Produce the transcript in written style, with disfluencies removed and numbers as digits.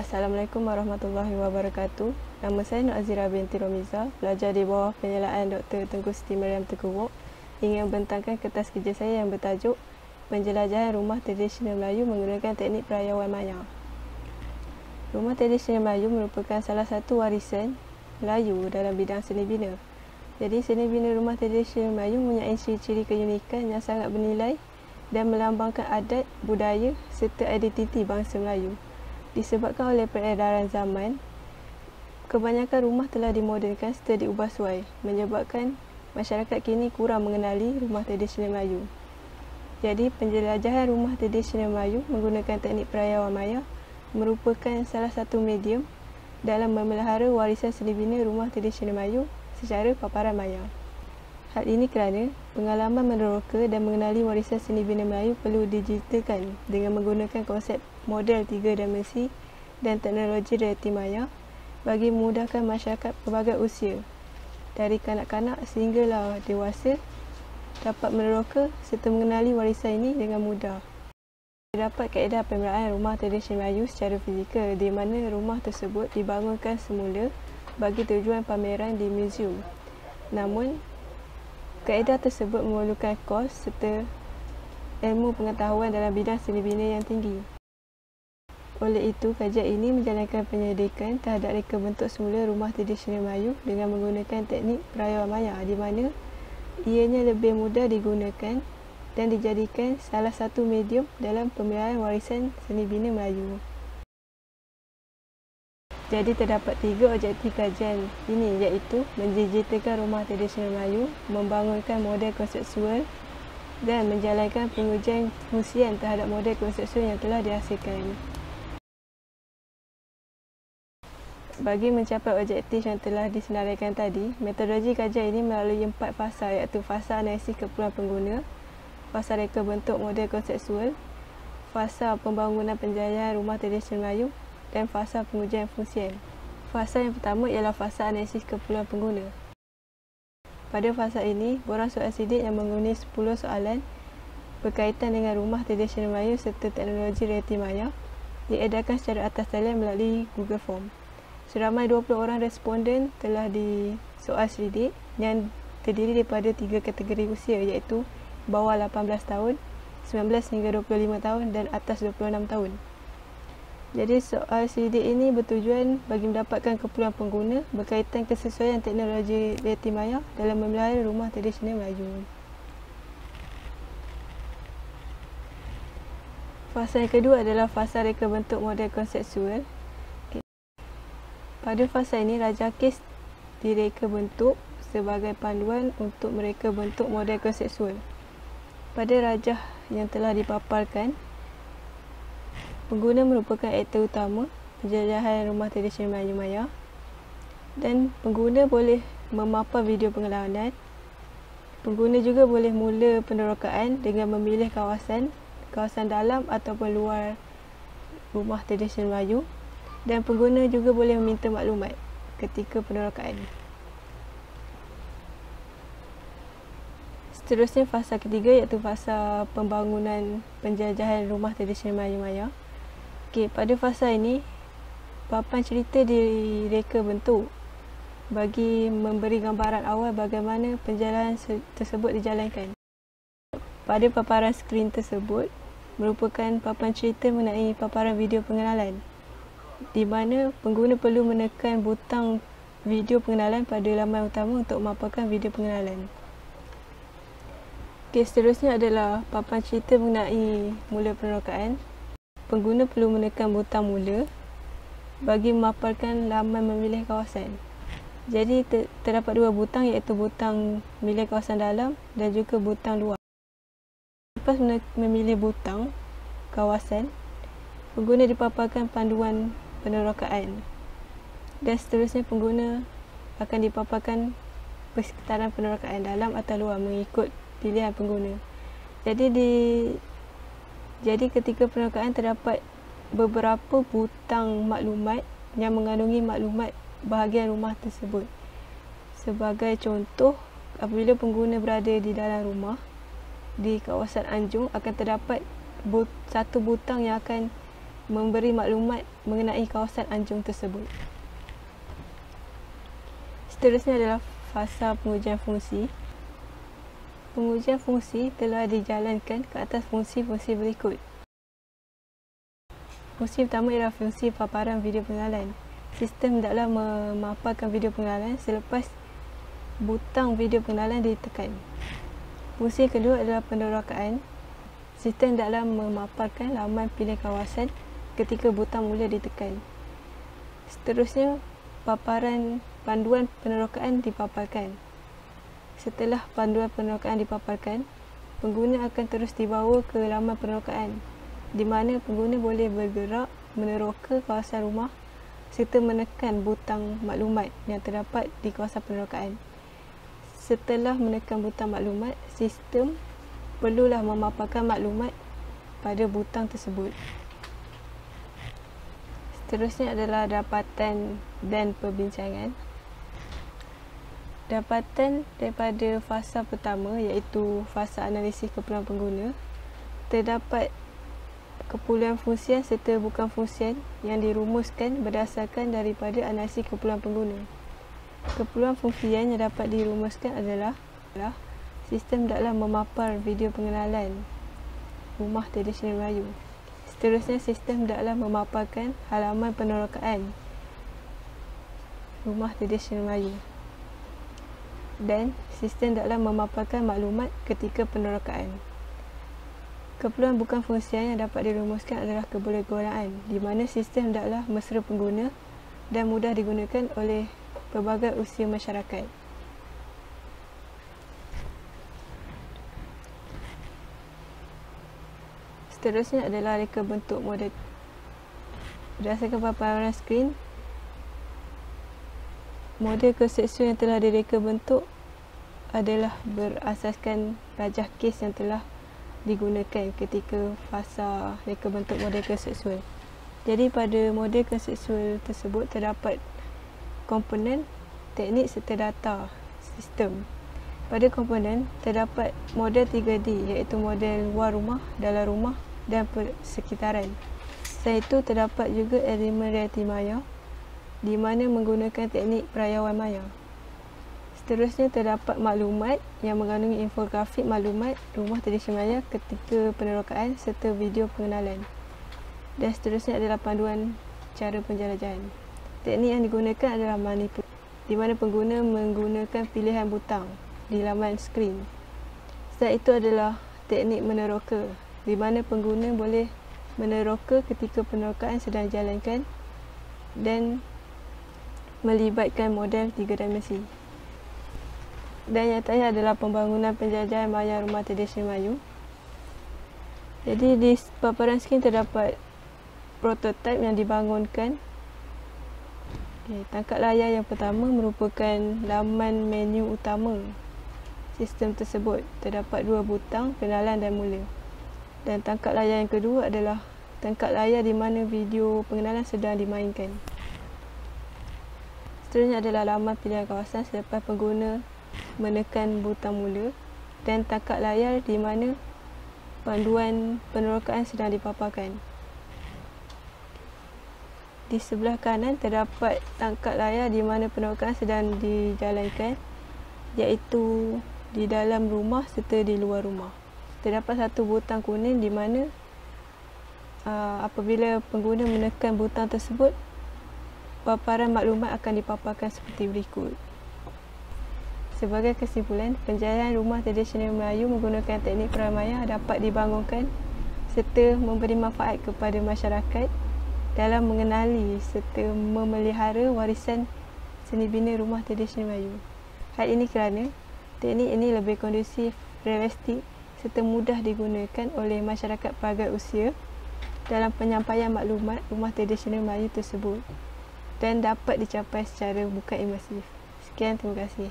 Assalamualaikum warahmatullahi wabarakatuh. Nama saya Nur Azira binti Romiza, pelajar di bawah penjelaan Dr. Tengku Siti Mariam Tengku Wok, ingin membentangkan kertas kerja saya yang bertajuk Penjelajahan Rumah Tradisional Melayu menggunakan teknik perayawan maya. Rumah tradisional Melayu merupakan salah satu warisan Melayu dalam bidang seni bina. Jadi seni bina rumah tradisional Melayu mempunyai ciri-ciri keunikan yang sangat bernilai dan melambangkan adat, budaya serta identiti bangsa Melayu. Disebabkan oleh peredaran zaman, kebanyakan rumah telah dimodernkan serta diubah suai, menyebabkan masyarakat kini kurang mengenali rumah tradisional Melayu. Jadi, penjelajahan rumah tradisional Melayu menggunakan teknik perayawan maya merupakan salah satu medium dalam memelihara warisan seni bina rumah tradisional Melayu secara paparan maya. Hal ini kerana pengalaman meneroka dan mengenali warisan seni bina Melayu perlu didigitalkan dengan menggunakan konsep model 3 dimensi dan teknologi realiti maya bagi memudahkan masyarakat pelbagai usia dari kanak-kanak sehinggalah dewasa dapat meneroka serta mengenali warisan ini dengan mudah. Terdapat kaedah pemeliharaan rumah tradisional Melayu secara fizikal di mana rumah tersebut dibangunkan semula bagi tujuan pameran di muzium. Namun, kaedah tersebut memerlukan kos serta ilmu pengetahuan dalam bidang seni bina yang tinggi. Oleh itu, kajian ini menjalankan penyelidikan terhadap reka bentuk semula rumah tradisional Melayu dengan menggunakan teknik perayawan maya di mana ianya lebih mudah digunakan dan dijadikan salah satu medium dalam pemeliharaan warisan seni bina Melayu. Jadi terdapat 3 objektif kajian ini iaitu mendigitalkan rumah tradisional Melayu, membangunkan model konseptual dan menjalankan pengujian fungsian terhadap model konseptual yang telah dihasilkan. Bagi mencapai objektif yang telah disenaraikan tadi, metodologi kajian ini melalui 4 fasa iaitu fasa analisis keperluan pengguna, fasa reka bentuk model konseptual, fasa pembangunan penjajahan rumah tradisional Melayu dan fasa pengujian fungsian. Fasa yang pertama ialah fasa analisis keperluan pengguna. Pada fasa ini, borang soal sidik yang menghuni 10 soalan berkaitan dengan rumah tradisional Melayu serta teknologi realiti maya diedarkan secara atas talian melalui Google Form. Seramai 20 orang responden telah disoal sidik yang terdiri daripada 3 kategori usia iaitu bawah 18 tahun, 19 hingga 25 tahun dan atas 26 tahun. Jadi soal sidik ini bertujuan bagi mendapatkan keperluan pengguna berkaitan kesesuaian teknologi realiti maya dalam memelihara rumah tradisional Melayu. Fasa yang kedua adalah fasa reka bentuk model konseptual. Pada fasa ini, rajah kes direka bentuk sebagai panduan untuk mereka bentuk model konseptual. Pada rajah yang telah dipaparkan, pengguna merupakan aktor utama penjelajahan rumah tradisional Melayu maya dan pengguna boleh memapar video pengalaman. Pengguna juga boleh mula penerokaan dengan memilih kawasan dalam ataupun luar rumah tradisional Melayu dan pengguna juga boleh meminta maklumat ketika penerokaan. Seterusnya fasa ketiga iaitu fasa pembangunan penjajahan rumah tradisional Melayu maya. Pada fasa ini, papan cerita direka bentuk bagi memberi gambaran awal bagaimana penjalanan tersebut dijalankan. Pada paparan skrin tersebut merupakan papan cerita mengenai paparan video pengenalan di mana pengguna perlu menekan butang video pengenalan pada laman utama untuk memaparkan video pengenalan. Seterusnya adalah papan cerita mengenai mula penerokaan. Pengguna perlu menekan butang mula bagi memaparkan laman memilih kawasan. Jadi terdapat 2 butang iaitu butang memilih kawasan dalam dan juga butang luar. Lepas memilih butang kawasan, pengguna dipaparkan panduan penerokaan dan seterusnya pengguna akan dipaparkan persekitaran penerokaan dalam atau luar mengikut pilihan pengguna. Jadi ketika penerokaan terdapat beberapa butang maklumat yang mengandungi maklumat bahagian rumah tersebut. Sebagai contoh, apabila pengguna berada di dalam rumah di kawasan Anjung akan terdapat satu butang yang akan memberi maklumat mengenai kawasan anjung tersebut. Seterusnya adalah fasa pengujian fungsi. Pengujian fungsi telah dijalankan ke atas fungsi-fungsi berikut. Fungsi pertama ialah fungsi paparan video pengenalan. Sistem hendaklah memaparkan video pengenalan selepas butang video pengenalan ditekan. Fungsi kedua adalah penerokaan. Sistem hendaklah memaparkan laman pilihan kawasan ketika butang mula ditekan. Seterusnya, panduan penerokaan dipaparkan. Setelah panduan penerokaan dipaparkan, pengguna akan terus dibawa ke laman penerokaan, di mana pengguna boleh bergerak meneroka kawasan rumah serta menekan butang maklumat yang terdapat di kawasan penerokaan. Setelah menekan butang maklumat, sistem perlulah memaparkan maklumat pada butang tersebut. Seterusnya adalah dapatan dan perbincangan. Dapatan daripada fasa pertama iaitu fasa analisis keperluan pengguna, terdapat keperluan fungsian serta bukan fungsian yang dirumuskan berdasarkan daripada analisis keperluan pengguna. Keperluan fungsian yang dapat dirumuskan adalah sistem hendaklah memapar video pengenalan rumah tradisional Melayu. Seterusnya, sistem hendaklah memaparkan halaman penerokaan rumah tradisional Melayu. Dan sistem hendaklah memaparkan maklumat ketika penerokaan. Keperluan bukan fungsian yang dapat dirumuskan adalah kebolehguanaan, di mana sistem hendaklah mesra pengguna dan mudah digunakan oleh pelbagai usia masyarakat. Seterusnya adalah reka bentuk model. Berdasarkan paparan skrin, model konseptual yang telah direka bentuk adalah berasaskan rajah kes yang telah digunakan ketika fasa reka bentuk model konseptual. Jadi pada model konseptual tersebut terdapat komponen, teknik serta data sistem. Pada komponen terdapat model 3D iaitu model luar rumah, dalam rumah dan persekitaran. Selain itu terdapat juga elemen realiti maya di mana menggunakan teknik perayawan maya. Seterusnya terdapat maklumat yang mengandungi infografik maklumat rumah tradisional maya ketika penerokaan serta video pengenalan. Dan seterusnya adalah panduan cara penjelajahan. Teknik yang digunakan adalah manipulasi, di mana pengguna menggunakan pilihan butang di laman skrin. Setelah itu adalah teknik meneroka, di mana pengguna boleh meneroka ketika penerokaan sedang dijalankan dan melibatkan model 3 dimensi. Dan yang terakhir adalah pembangunan penjajahan maya rumah tradisional Melayu. Jadi di paparan skrin terdapat prototip yang dibangunkan. Tangkap layar yang pertama merupakan laman menu utama sistem tersebut. Terdapat 2 butang, kenalan dan mula. Dan tangkap layar yang kedua adalah tangkap layar di mana video pengenalan sedang dimainkan. Seterusnya adalah laman pilihan kawasan selepas pengguna menekan butang mula, dan tangkap layar di mana panduan penerokaan sedang dipaparkan. Di sebelah kanan terdapat tangkap layar di mana penerokaan sedang dijalankan, iaitu di dalam rumah serta di luar rumah. Terdapat satu butang kuning di mana apabila pengguna menekan butang tersebut, paparan maklumat akan dipaparkan seperti berikut. Sebagai kesimpulan, penjajahan rumah tradisional Melayu menggunakan teknik perayawan maya dapat dibangunkan serta memberi manfaat kepada masyarakat dalam mengenali serta memelihara warisan seni bina rumah tradisional Melayu. Hal ini kerana teknik ini lebih kondusif, realistik serta mudah digunakan oleh masyarakat pelbagai usia dalam penyampaian maklumat rumah tradisional Melayu tersebut dan dapat dicapai secara bukan imersif. Sekian, terima kasih.